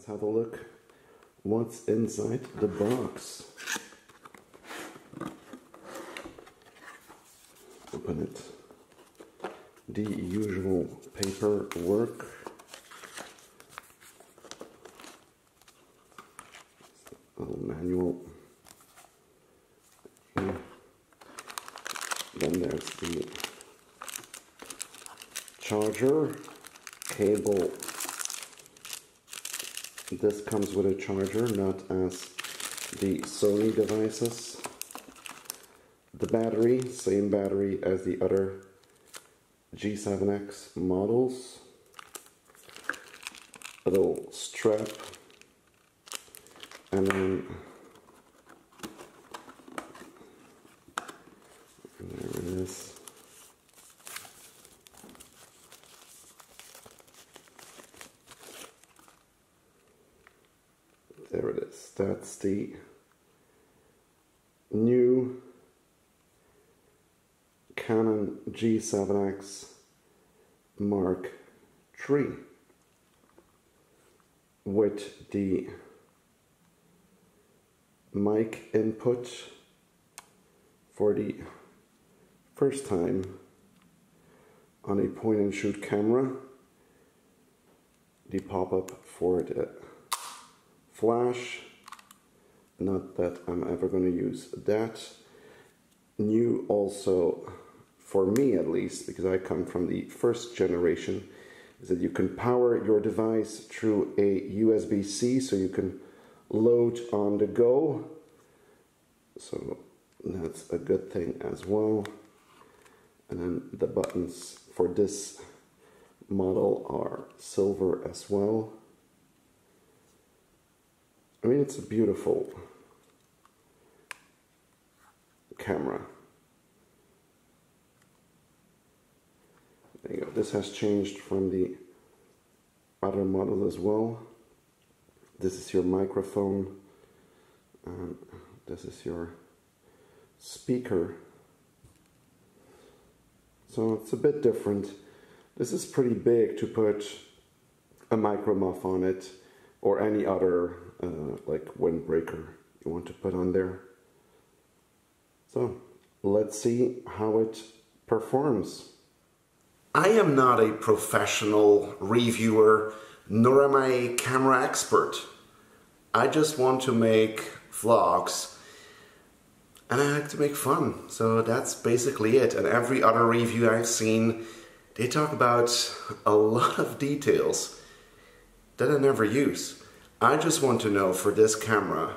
let's have a look what's inside the box. Open it. The usual paperwork. A little manual. Okay. Then there's the charger cable. This comes with a charger, not as the Sony devices. The battery, same battery as the other G7X models. A little strap, and then there it is. There it is. That's the new Canon G7X Mark III with the mic input for the first time on a point and shoot camera, the pop-up for the flash, not that I'm ever going to use that. New also, for me at least, because I come from the first generation, is that you can power your device through a USB-C, so you can load on the go. So that's a good thing as well. And then the buttons for this model are silver as well. I mean, it's a beautiful camera. There you go. This has changed from the other models as well. This is your microphone, and this is your speaker. So it's a bit different. This is pretty big to put a micro muff on it, or any other like windbreaker you want to put on there. So let's see how it performs. I am not a professional reviewer, nor am I a camera expert. I just want to make vlogs, and I like to make fun. So that's basically it. And every other review I've seen, they talk about a lot of details that I never use. I just want to know, for this camera,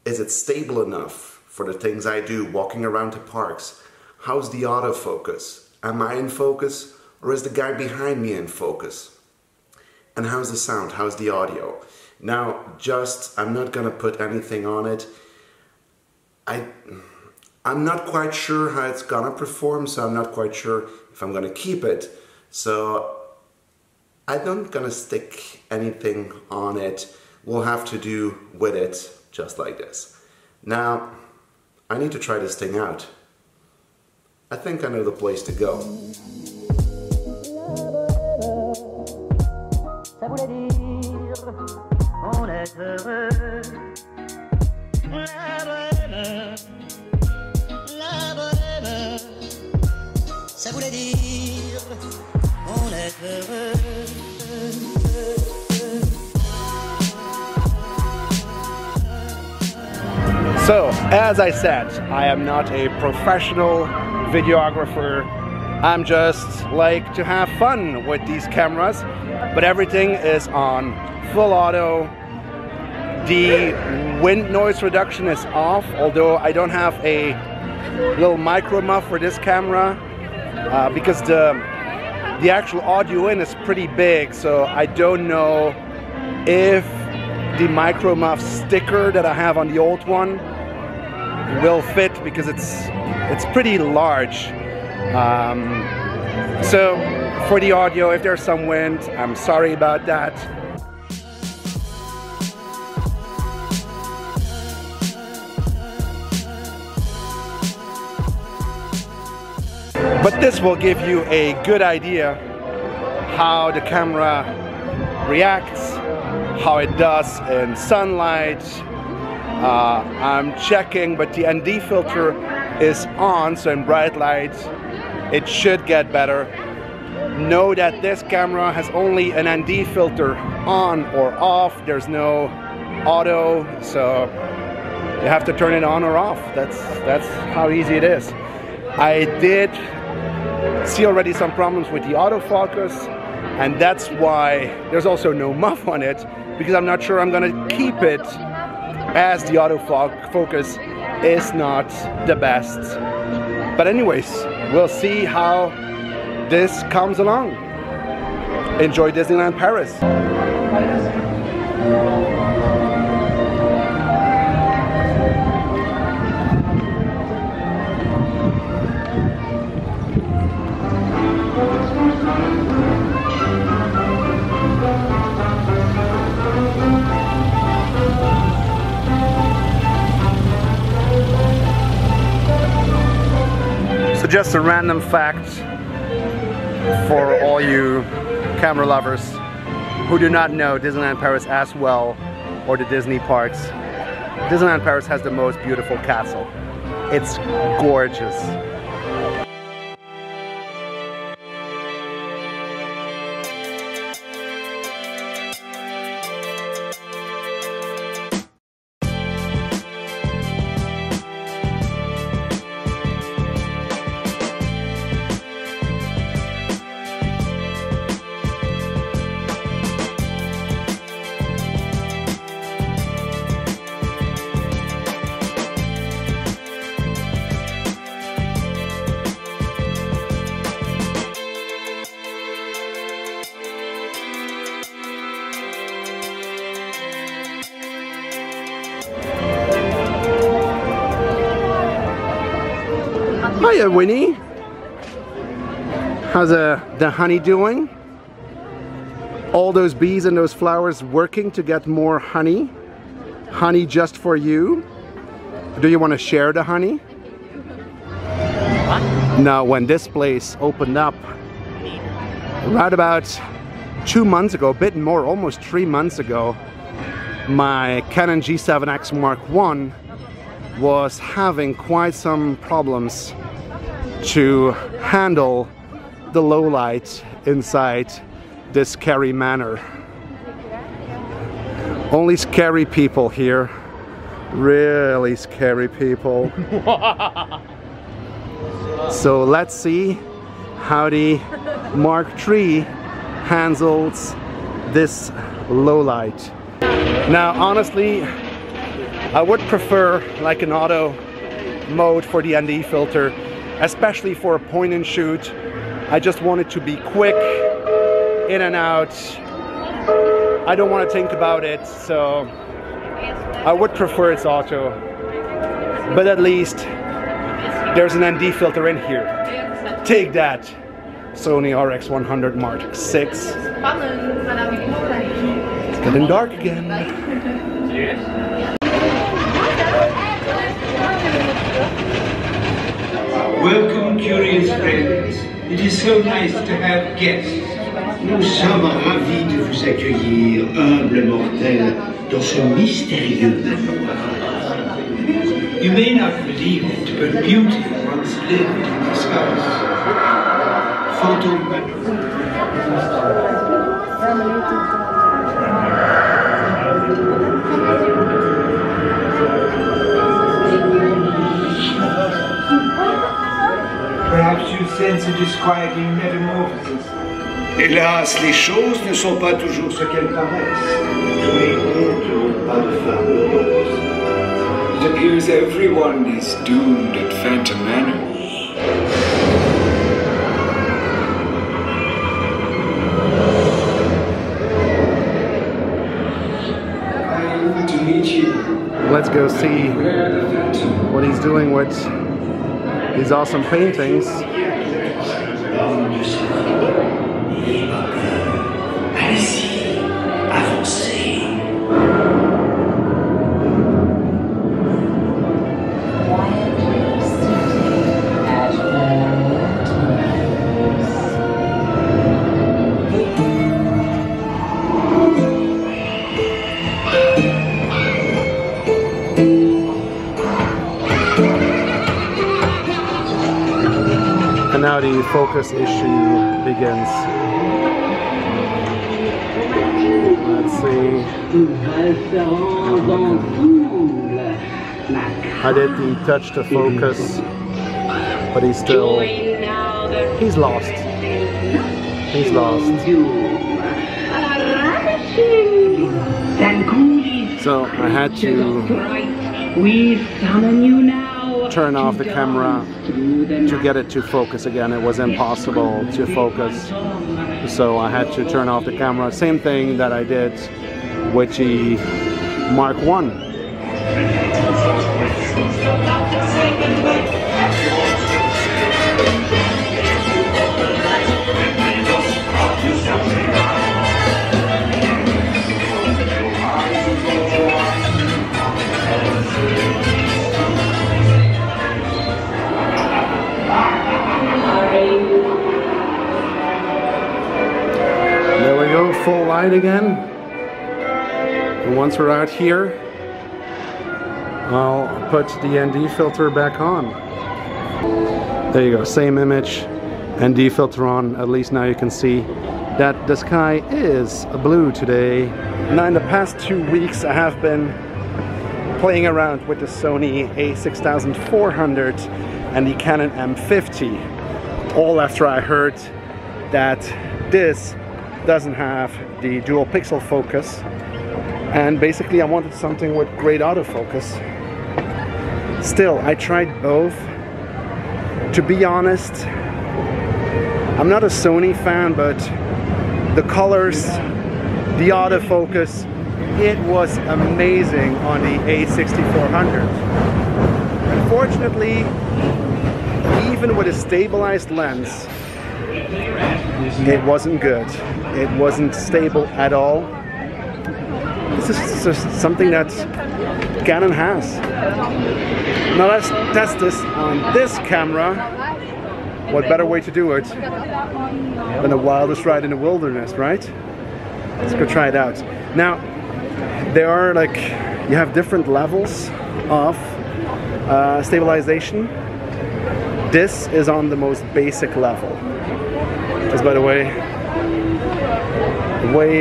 is it stable enough for the things I do walking around the parks? How's the autofocus? Am I in focus, or is the guy behind me in focus? And how's the sound? How's the audio? Now, I'm not gonna put anything on it. I'm not quite sure how it's gonna perform, so I'm not quite sure if I'm gonna keep it. So I'm not gonna stick anything on it. We'll have to do with it just like this. Now, I need to try this thing out. I think I know the place to go. So, as I said, I am not a professional videographer. I'm just like to have fun with these cameras, but everything is on full auto. The wind noise reduction is off, although I don't have a little micro muff for this camera because the actual audio in is pretty big, so I don't know if the micro muff sticker that I have on the old one will fit, because it's pretty large. So for the audio, if there's some wind, I'm sorry about that. But this will give you a good idea how the camera reacts, how it does in sunlight. I'm checking, but the ND filter is on, so in bright light it should get better. Know that this camera has only an ND filter on or off. There's no auto, so you have to turn it on or off. That's how easy it is. I did see already some problems with the autofocus, and that's why there's also no muff on it, because I'm not sure I'm gonna keep it, as the autofocus is not the best. But anyways, we'll see how this comes along. Enjoy Disneyland Paris. So just a random fact for all you camera lovers who do not know Disneyland Paris as well, or the Disney parks. Disneyland Paris has the most beautiful castle. It's gorgeous. Hiya, Winnie. How's the honey doing? All those bees and those flowers working to get more honey? Honey just for you? Do you want to share the honey? What? Now, when this place opened up, right about 2 months ago, a bit more, almost 3 months ago, my Canon G7X Mark I was having quite some problems to handle the low light inside this scary manor. Only scary people here. Really scary people. So let's see how the Mark III handles this low light. Now honestly, I would prefer like an auto mode for the ND filter, especially for a point and shoot. I just want it to be quick, in and out. I don't want to think about it, so I would prefer it's auto. But at least there's an ND filter in here. Take that, Sony RX100 Mark VI. It's getting dark again. Welcome, curious friends. It is so nice to have guests. Nous sommes ravis de vous accueillir, humbles mortels, dans ce mystérieux manoir. You may not believe it, but beauty once lived in this house. Photo Perhaps you sense a disquieting metamorphosis. Hélas, les choses ne sont pas toujours ce qu'elles paraissent. Tous les contes n'ont pas de fin heureuse. It appears everyone is doomed at Phantom Manor. To meet you. Let's go see what he's doing with these awesome paintings. Allez-y, avancez. the focus issue begins. Let's see. I did the touch to focus, but he's lost. He's lost. So I had to turn off the camera to get it to focus again. It was impossible to focus. So I had to turn off the camera. Same thing that I did with the Mark I. There we go, full light again. And once we're out here, I'll put the ND filter back on. There you go, same image, ND filter on. At least now you can see that the sky is blue today. Now in the past 2 weeks I have been playing around with the Sony a6400 and the Canon M50, all after I heard that this doesn't have the dual pixel focus, and basically I wanted something with great autofocus. Still, I tried both. To be honest, I'm not a Sony fan, but the colors, the autofocus, it was amazing on the a6400. Unfortunately, even with a stabilized lens, it wasn't good. It wasn't stable at all. This is just something that Canon has. Now let's test this on this camera. What better way to do it than the wildest ride in the wilderness, right? Let's go try it out. Now, there are you have different levels of stabilization. This is on the most basic level. Just by the way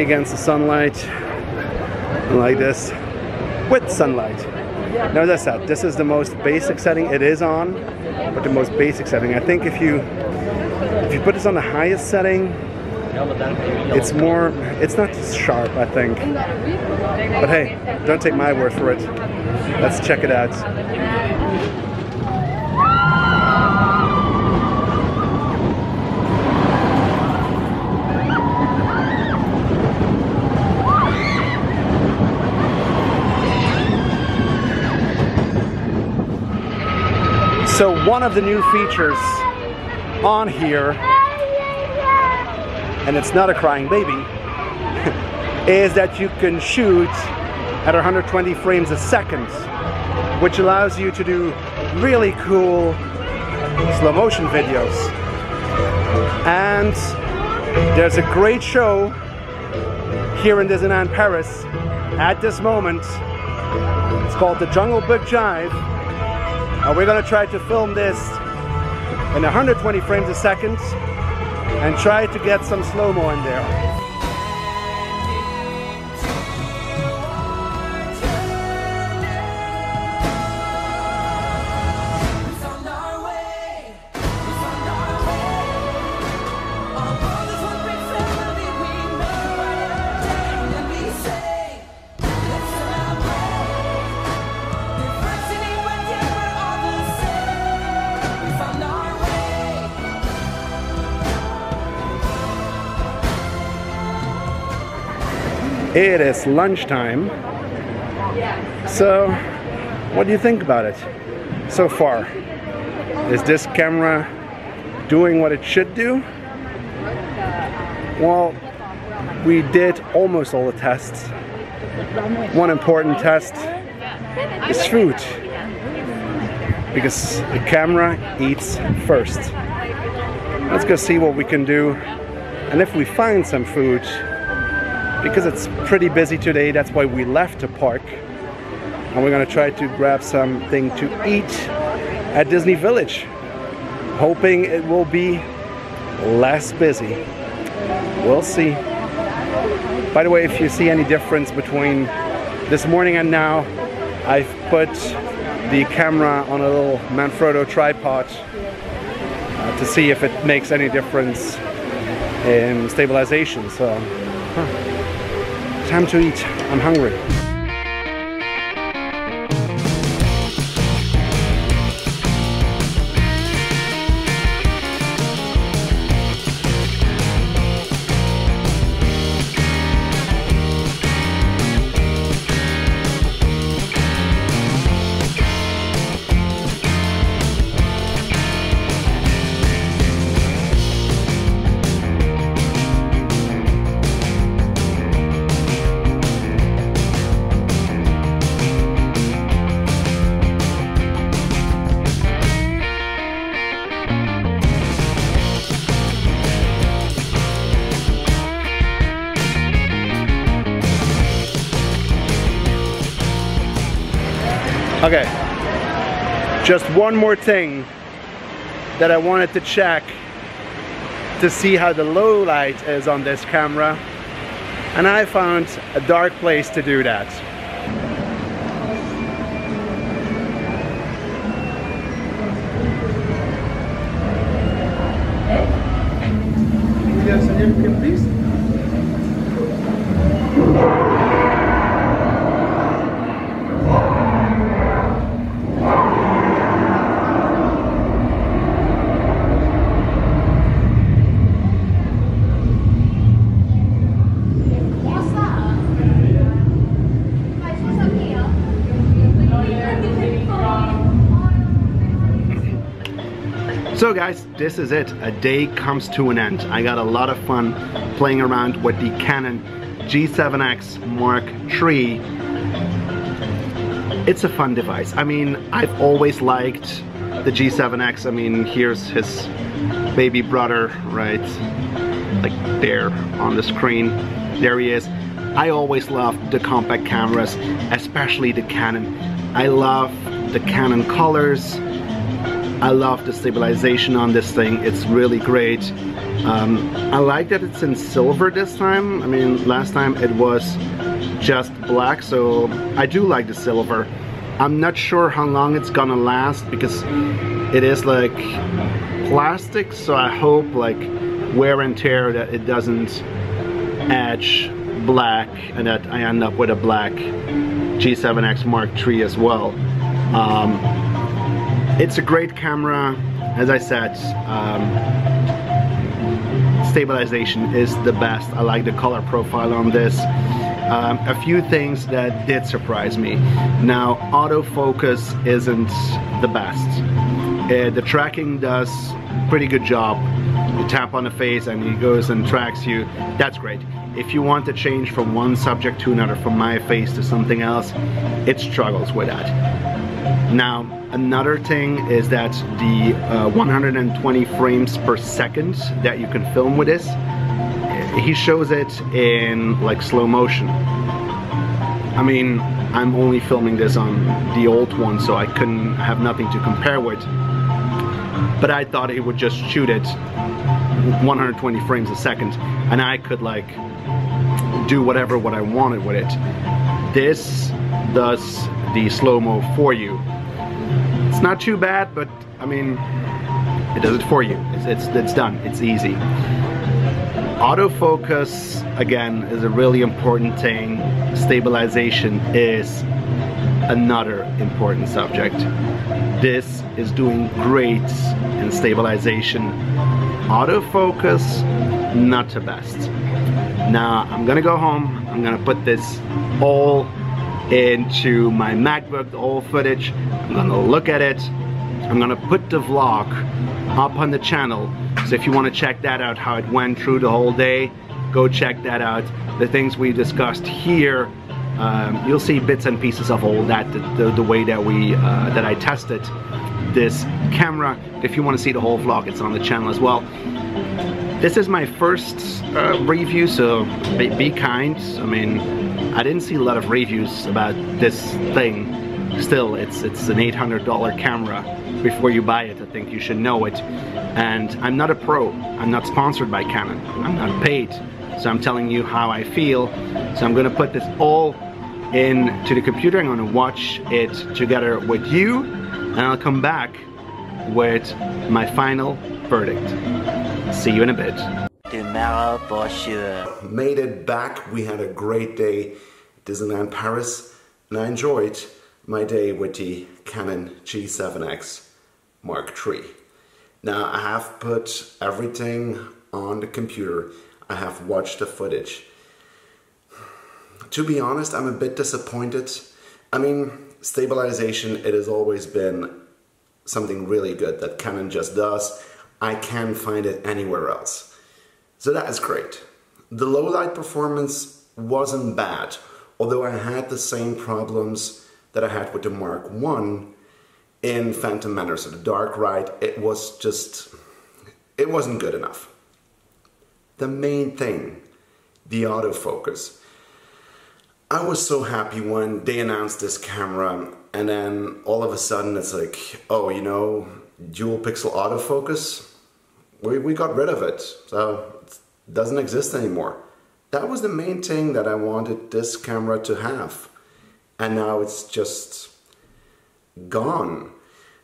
against the sunlight, like this, with sunlight. Now as I said, this is the most basic setting. It is on, but the most basic setting. I think if you put this on the highest setting, it's not as sharp, I think. But hey, don't take my word for it. Let's check it out. So one of the new features on here, and it's not a crying baby, is that you can shoot at 120 frames a second, which allows you to do really cool slow motion videos. And there's a great show here in Disneyland Paris at this moment. It's called the Jungle Book Jive. And we're going to try to film this in 120 frames a second and try to get some slow-mo in there. It is lunchtime, so what do you think about it so far? Is this camera doing what it should do? Well, we did almost all the tests. One important test is food, because the camera eats first. Let's go see what we can do, and if we find some food, because it's pretty busy today, that's why we left the park, and we're gonna try to grab something to eat at Disney Village, hoping it will be less busy. We'll see. By the way, if you see any difference between this morning and now, I've put the camera on a little Manfrotto tripod to see if it makes any difference in stabilization. So, time to eat. I'm hungry. Okay, just one more thing that I wanted to check to see how the low light is on this camera, and I found a dark place to do that. Yes, please. So guys, this is it. A day comes to an end. I got a lot of fun playing around with the Canon G7X Mark III. It's a fun device. I mean, I've always liked the G7X. I mean, here's his baby brother, right? Like there on the screen. There he is. I always loved the compact cameras, especially the Canon. I love the Canon colors. I love the stabilization on this thing. It's really great. I like that it's in silver this time. I mean, last time it was just black, so I do like the silver. I'm not sure how long it's gonna last because it is like plastic, so I hope like wear and tear that it doesn't edge black and that I end up with a black G7X Mark III as well. It's a great camera. As I said, stabilization is the best. I like the color profile on this. A few things that did surprise me. Now, autofocus isn't the best. The tracking does a pretty good job. You tap on the face and he goes and tracks you. That's great. If you want to change from one subject to another, from my face to something else, it struggles with that. Now, another thing is that the 120 frames per second that you can film with this, he shows it in like slow motion. I mean, I'm only filming this on the old one, so I couldn't have nothing to compare with. But I thought it would just shoot it 120 frames a second, and I could like do what I wanted with it. This does the slow-mo for you. It's not too bad, but I mean, it does it for you. It's done. It's easy. Autofocus, again, is a really important thing. Stabilization is another important subject. This is doing great in stabilization. Autofocus, not the best. Now, I'm gonna go home. I'm gonna put this all into my MacBook, the whole footage. I'm gonna look at it. I'm gonna put the vlog up on the channel. So if you want to check that out, how it went through the whole day, go check that out. The things we discussed here, you'll see bits and pieces of all that, the way that that I tested this camera. If you want to see the whole vlog, it's on the channel as well. This is my first review, so be kind. I mean, I didn't see a lot of reviews about this thing. still, it's an $800 camera. Before you buy it, I think you should know it. And I'm not a pro. I'm not sponsored by Canon. I'm not paid. So I'm telling you how I feel. So I'm gonna put this all into the computer. I'm gonna watch it together with you, and I'll come back with my final verdict. See you in a bit. Tomorrow for sure. Made it back. We had a great day at Disneyland Paris, and I enjoyed my day with the Canon G7X Mark III. Now I have put everything on the computer. I have watched the footage. To be honest, I'm a bit disappointed. I mean, stabilization, it has always been something really good that Canon just does. I can't find it anywhere else. So that is great. The low light performance wasn't bad, although I had the same problems that I had with the Mark I in Phantom Menace. So the dark light, it wasn't good enough. The main thing, the autofocus. I was so happy when they announced this camera, and then all of a sudden it's like, oh, you know, dual pixel autofocus, we got rid of it, so it doesn't exist anymore. That was the main thing that I wanted this camera to have, and now it's just gone.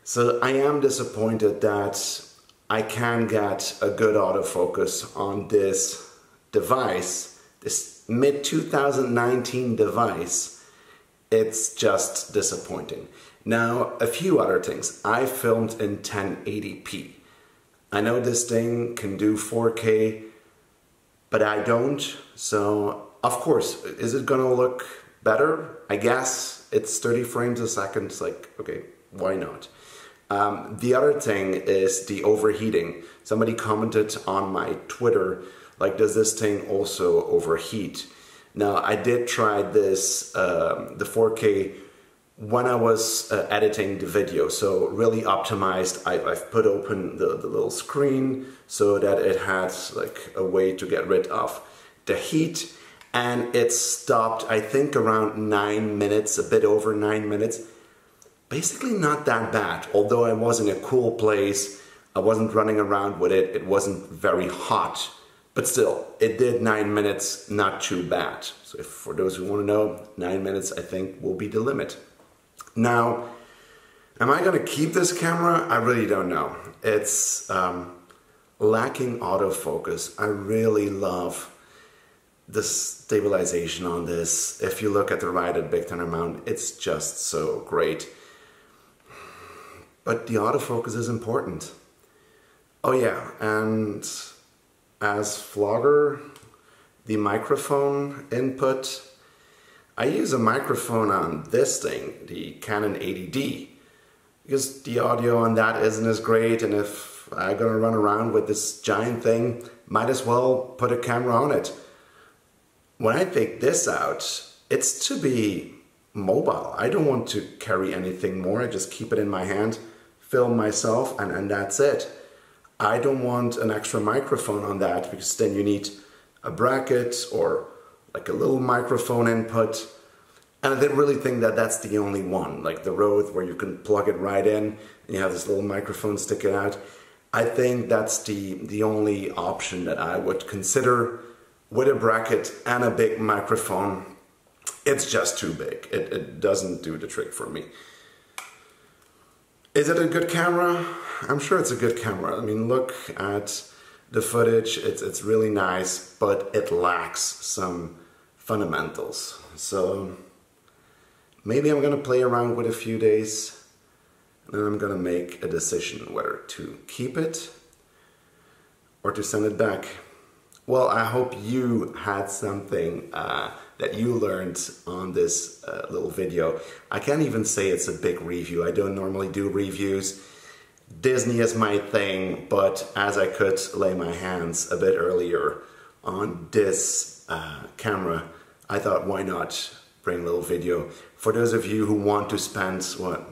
So I am disappointed that I can get a good autofocus on this device, this mid-2019 device. It's just disappointing. Now, a few other things. I filmed in 1080p. I know this thing can do 4K, but I don't. So, of course, is it gonna look better? I guess. It's 30 frames a second. It's like, okay, why not? The other thing is the overheating. Somebody commented on my Twitter, like, does this thing also overheat? Now, I did try this, the 4K, when I was editing the video, so really optimized. I've put open the little screen so that it has like a way to get rid of the heat, and it stopped, I think, around 9 minutes, a bit over 9 minutes. Basically not that bad, although I was in a cool place, I wasn't running around with it, it wasn't very hot, but still, it did 9 minutes, not too bad. So if, for those who want to know, 9 minutes I think will be the limit. Now, am I going to keep this camera? I really don't know. It's lacking autofocus. I really love the stabilization on this. If you look at the right at Big Thunder Mountain, it's just so great. But the autofocus is important. Oh yeah, and as vlogger, the microphone input, I use a microphone on this thing, the Canon 80D, because the audio on that isn't as great, and if I'm gonna run around with this giant thing, might as well put a camera on it. When I take this out, it's to be mobile. I don't want to carry anything more. I just keep it in my hand, film myself, and that's it. I don't want an extra microphone on that, because then you need a bracket or like a little microphone input. And I didn't really think that that's the only one, like the Rode where you can plug it right in and you have this little microphone sticking out. I think that's the only option that I would consider with a bracket and a big microphone. It's just too big. It doesn't do the trick for me. Is it a good camera? I'm sure it's a good camera. I mean, look at the footage. It's really nice, but it lacks some fundamentals. So maybe I'm gonna play around with it a few days, and then I'm gonna make a decision whether to keep it or to send it back. Well, I hope you had something that you learned on this little video. I can't even say it's a big review. I don't normally do reviews. Disney is my thing, but as I could lay my hands a bit earlier on this camera, I thought, why not bring a little video. For those of you who want to spend, what,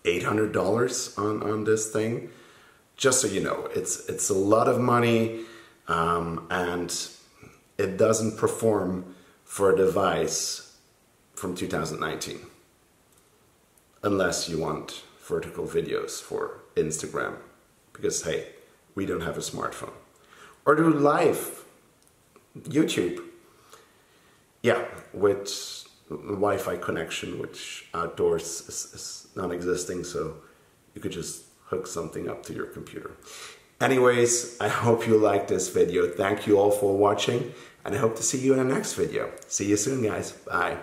$800 on this thing, just so you know, it's a lot of money, and it doesn't perform for a device from 2019. unless you want vertical videos for Instagram, because hey, we don't have a smartphone. Or do live YouTube, yeah, with Wi-Fi connection, which outdoors is non-existing, so you could just hook something up to your computer. Anyways, I hope you liked this video. Thank you all for watching, and I hope to see you in the next video. See you soon, guys. Bye.